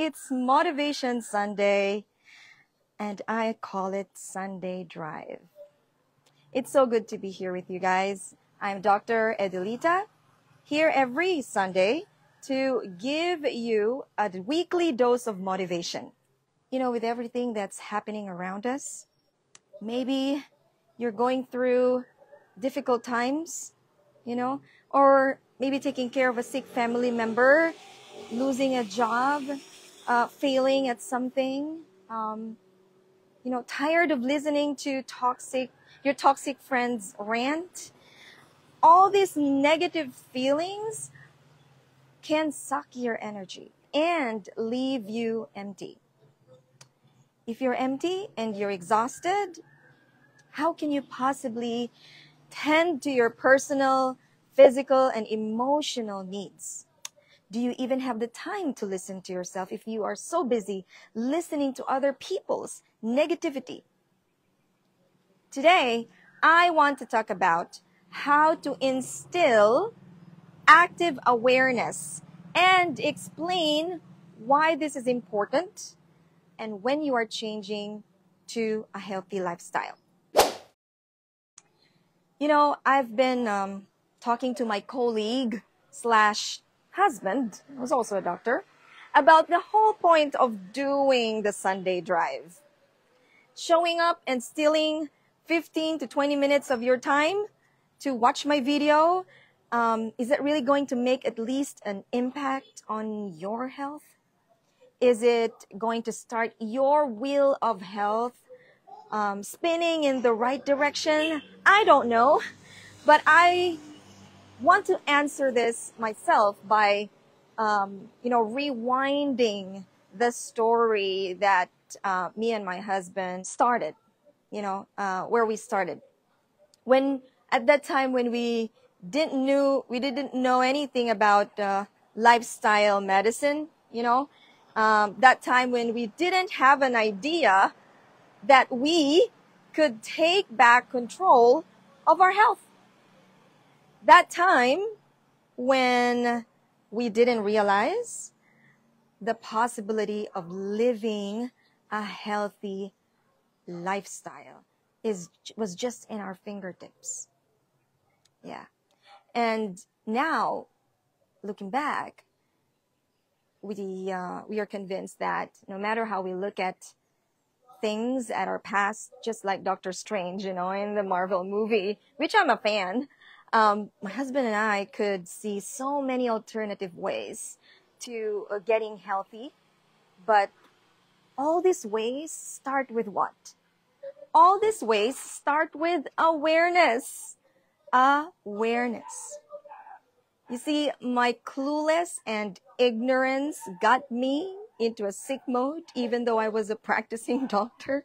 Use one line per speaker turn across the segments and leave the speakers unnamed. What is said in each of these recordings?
It's Motivation Sunday, and I call it Sunday Drive. It's so good to be here with you guys. I'm Dr. Edelita, here every Sunday to give you a weekly dose of motivation. You know, with everything that's happening around us, maybe you're going through difficult times, or maybe taking care of a sick family member, losing a job, failing at something, tired of listening to your toxic friends rant. All these negative feelings can suck your energy and leave you empty. If you're empty and you're exhausted, how can you possibly tend to your personal, physical, and emotional needs? Do you even have the time to listen to yourself if you are so busy listening to other people's negativity? Today, I want to talk about how to instill active awareness and explain why this is important and when you are changing to a healthy lifestyle. I've been talking to my colleague slash husband, who's also a doctor, about the whole point of doing the Sunday drive. Showing up and stealing 15 to 20 minutes of your time to watch my video, is it really going to make at least an impact on your health? Is it going to start your wheel of health spinning in the right direction? I don't know, but I want to answer this myself by, rewinding the story that me and my husband started, where we started. At that time when we didn't know anything about lifestyle medicine, that time when we didn't have an idea that we could take back control of our health. That time when we didn't realize the possibility of living a healthy lifestyle was just in our fingertips. Yeah. And now, looking back, we are convinced that no matter how we look at things at our past, just like Doctor Strange, in the Marvel movie, which I'm a fan, my husband and I could see so many alternative ways to getting healthy. But all these ways start with what? All these ways start with awareness. Awareness. You see, my clueless and ignorance got me into a sick mode, even though I was a practicing doctor.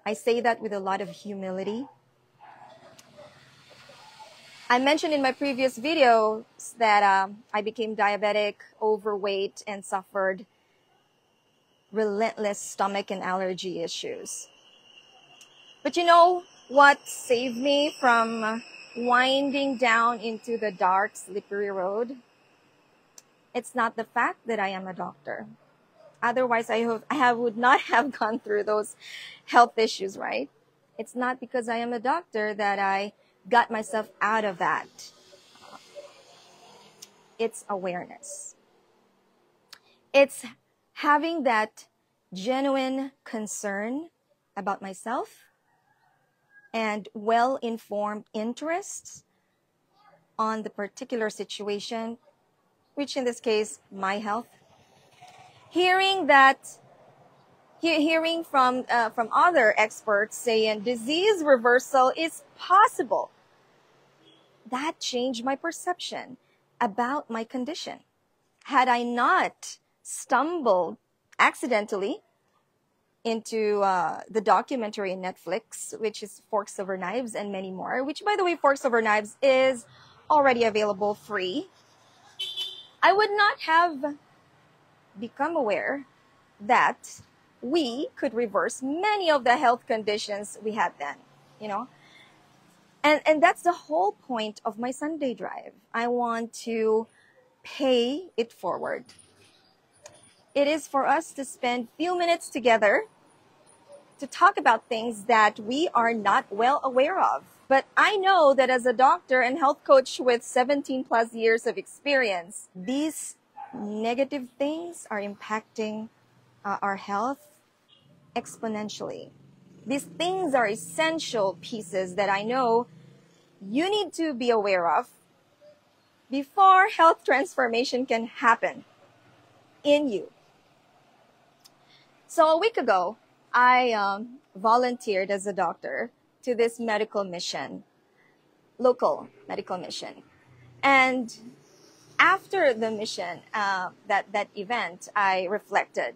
I say that with a lot of humility. I mentioned in my previous videos that I became diabetic, overweight, and suffered relentless stomach and allergy issues. But you know what saved me from winding down into the dark, slippery road? It's not the fact that I am a doctor. Otherwise, I would not have gone through those health issues, right? It's not because I am a doctor that I got myself out of that. It's awareness. It's having that genuine concern about myself and well-informed interests on the particular situation, which in this case, my health. Hearing from other experts saying disease reversal is possible, that changed my perception about my condition. Had I not stumbled accidentally into the documentary in Netflix, which is Forks Over Knives and many more, which, by the way, Forks Over Knives is already available free, I would not have become aware that we could reverse many of the health conditions we had then, And that's the whole point of my Sunday drive. I want to pay it forward. It is for us to spend few minutes together to talk about things that we are not well aware of. But I know that as a doctor and health coach with 17 plus years of experience, these negative things are impacting our health exponentially. These things are essential pieces that I know you need to be aware of before health transformation can happen in you. So a week ago, I volunteered as a doctor to this medical mission, local medical mission. And after the mission, that event, I reflected.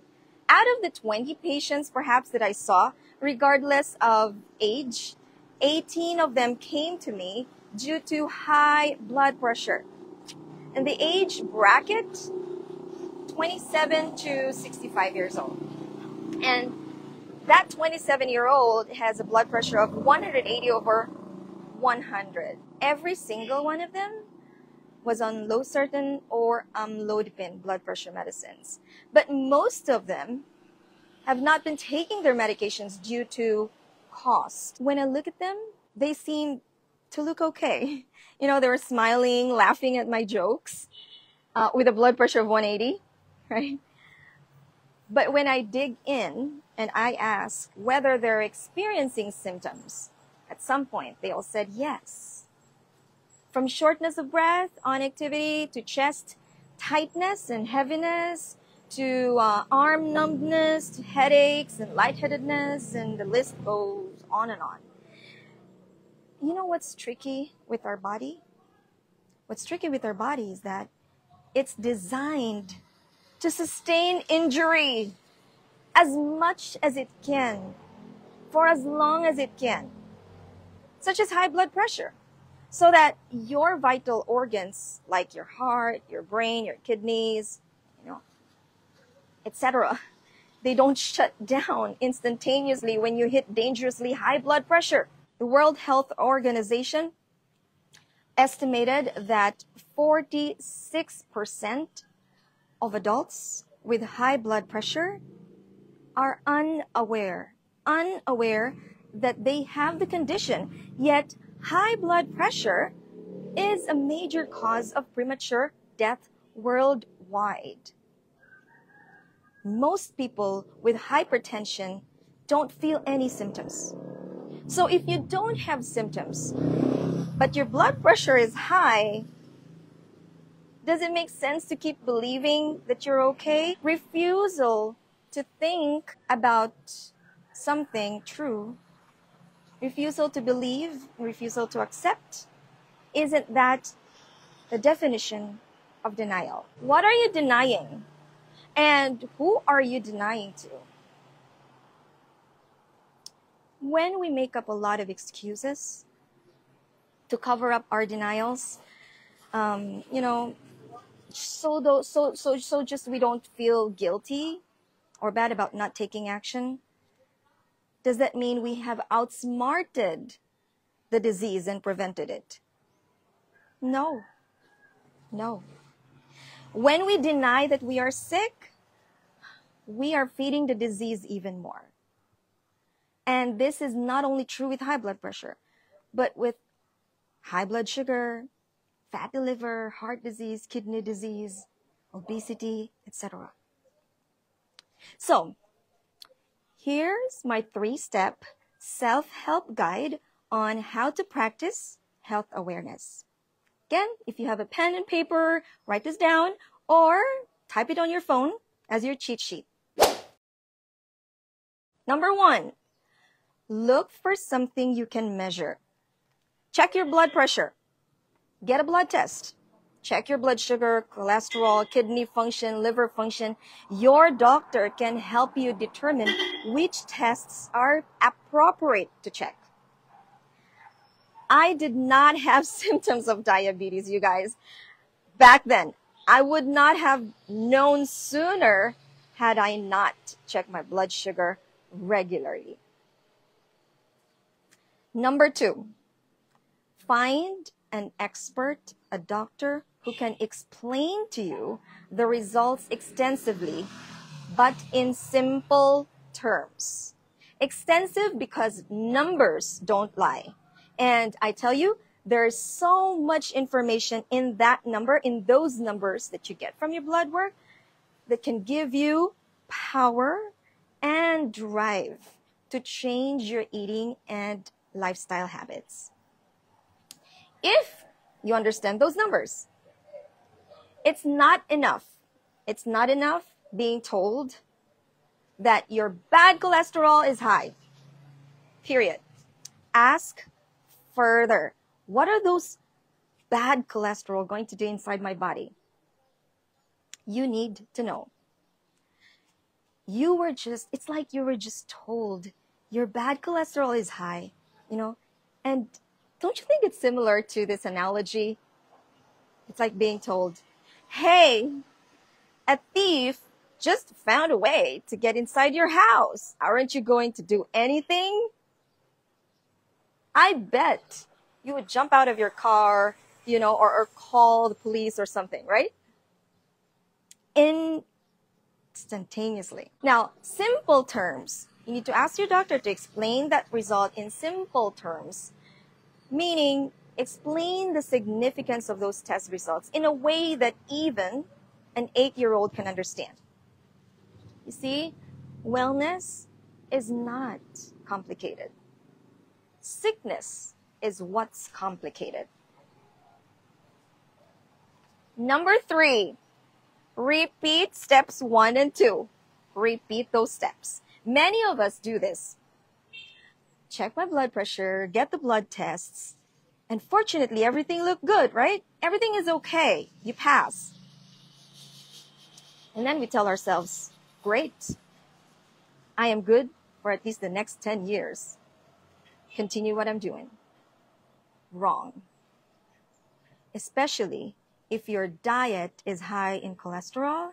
Out of the 20 patients perhaps that I saw, regardless of age, 18 of them came to me due to high blood pressure. And the age bracket, 27 to 65 years old. And that 27-year-old has a blood pressure of 180 over 100. Every single one of them was on losartan or amlodipine blood pressure medicines. But most of them have not been taking their medications due to cost. When I look at them, they seem to look okay. You know, they were smiling, laughing at my jokes with a blood pressure of 180, right? But when I dig in and I ask whether they're experiencing symptoms, at some point they all said yes. From shortness of breath on activity to chest tightness and heaviness to arm numbness to headaches and lightheadedness, and the list goes on and on. You know what's tricky with our body? What's tricky with our body is that it's designed to sustain injury as much as it can, for as long as it can, such as high blood pressure, so that your vital organs, like your heart, your brain, your kidneys, etc., they don't shut down instantaneously when you hit dangerously high blood pressure. The World Health Organization estimated that 46% of adults with high blood pressure are unaware that they have the condition. Yet high blood pressure is a major cause of premature death worldwide. Most people with hypertension don't feel any symptoms. So if you don't have symptoms, but your blood pressure is high, does it make sense to keep believing that you're okay? Refusal to think about something true, refusal to believe, refusal to accept, isn't that the definition of denial? What are you denying? And who are you denying to? When we make up a lot of excuses to cover up our denials, so just we don't feel guilty or bad about not taking action, does that mean we have outsmarted the disease and prevented it? No. When we deny that we are sick, we are feeding the disease even more. And this is not only true with high blood pressure, but with high blood sugar, fatty liver, heart disease, kidney disease, obesity, etc. So, here's my 3-step self-help guide on how to practice health awareness. Again, if you have a pen and paper, write this down or type it on your phone as your cheat sheet. Number 1, look for something you can measure. Check your blood pressure. Get a blood test. Check your blood sugar, cholesterol, kidney function, liver function. Your doctor can help you determine which tests are appropriate to check. I did not have symptoms of diabetes, you guys. Back then, I would not have known sooner had I not checked my blood sugar regularly. Number 2, find an expert, a doctor who can explain to you the results extensively but in simple terms. Extensive because numbers don't lie. And I tell you, there's so much information in that number, in those numbers that you get from your blood work, that can give you power and drive to change your eating and lifestyle habits. If you understand those numbers, it's not enough. It's not enough being told that your bad cholesterol is high. Period. Ask further. What are those bad cholesterol going to do inside my body? You need to know. It's like you were just told your bad cholesterol is high, and don't you think it's similar to this analogy? It's like being told, hey, a thief just found a way to get inside your house. Aren't you going to do anything? I bet you would jump out of your car, or call the police or something, right? Instantaneously. Now, simple terms. You need to ask your doctor to explain that result in simple terms, meaning explain the significance of those test results in a way that even an 8-year-old can understand. You see, wellness is not complicated. Sickness is what's complicated. Number 3, repeat steps 1 and 2. Repeat those steps. Many of us do this. Check my blood pressure, get the blood tests, and fortunately everything looked good, right? Everything is okay. You pass. And then we tell ourselves, great, I am good for at least the next 10 years. Continue what I'm doing. Wrong. Especially if your diet is high in cholesterol,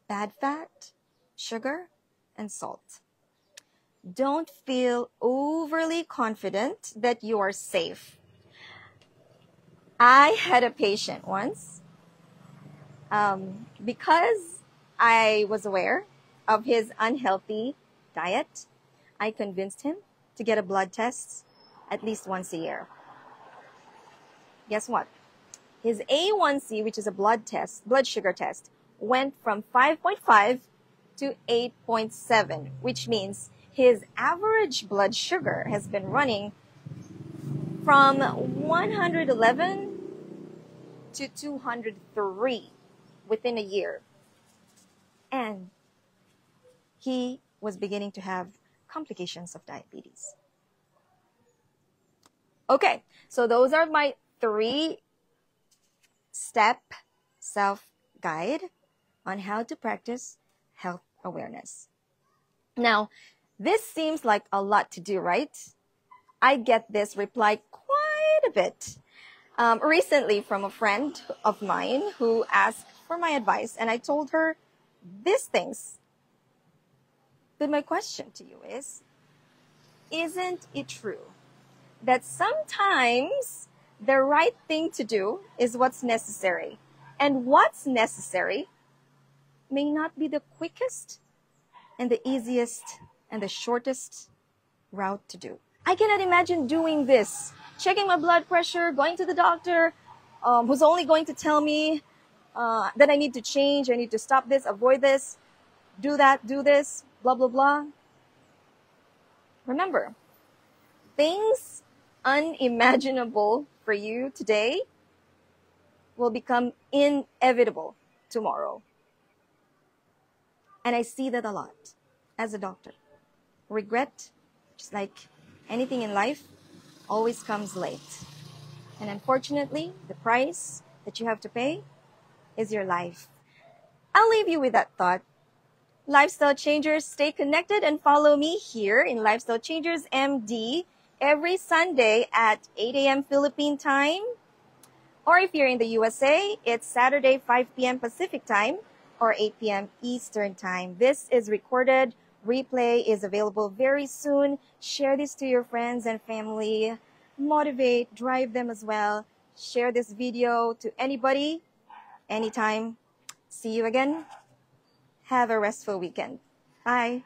bad fat, sugar, and salt. Don't feel overly confident that you are safe. I had a patient once, because I was aware of his unhealthy diet, I convinced him to get a blood test at least once a year. Guess what? His A1C, which is a blood sugar test, went from 5.5 to 8.7, which means his average blood sugar has been running from 111 to 203 within a year. And he was beginning to have complications of diabetes. Okay, so those are my 3-step self-guide on how to practice health awareness. Now, this seems like a lot to do, right? I get this reply quite a bit recently from a friend of mine who asked for my advice, and I told her these things. But my question to you is, isn't it true that sometimes the right thing to do is what's necessary, and what's necessary may not be the quickest and the easiest and the shortest route to do? I cannot imagine doing this, checking my blood pressure, going to the doctor, who's only going to tell me that I need to change, I need to stop this, avoid this, do that, do this, blah, blah, blah. Remember, things unimaginable for you today will become inevitable tomorrow. And I see that a lot as a doctor. Regret, just like anything in life, always comes late. And unfortunately, the price that you have to pay is your life. I'll leave you with that thought. Lifestyle Changers, stay connected and follow me here in Lifestyle Changers MD every Sunday at 8 a.m. Philippine time. Or if you're in the USA, it's Saturday, 5 p.m. Pacific time or 8 p.m. Eastern time. This is recorded. Replay is available very soon. Share this to your friends and family. Motivate, drive them as well. Share this video to anybody, anytime. See you again. Have a restful weekend. Bye.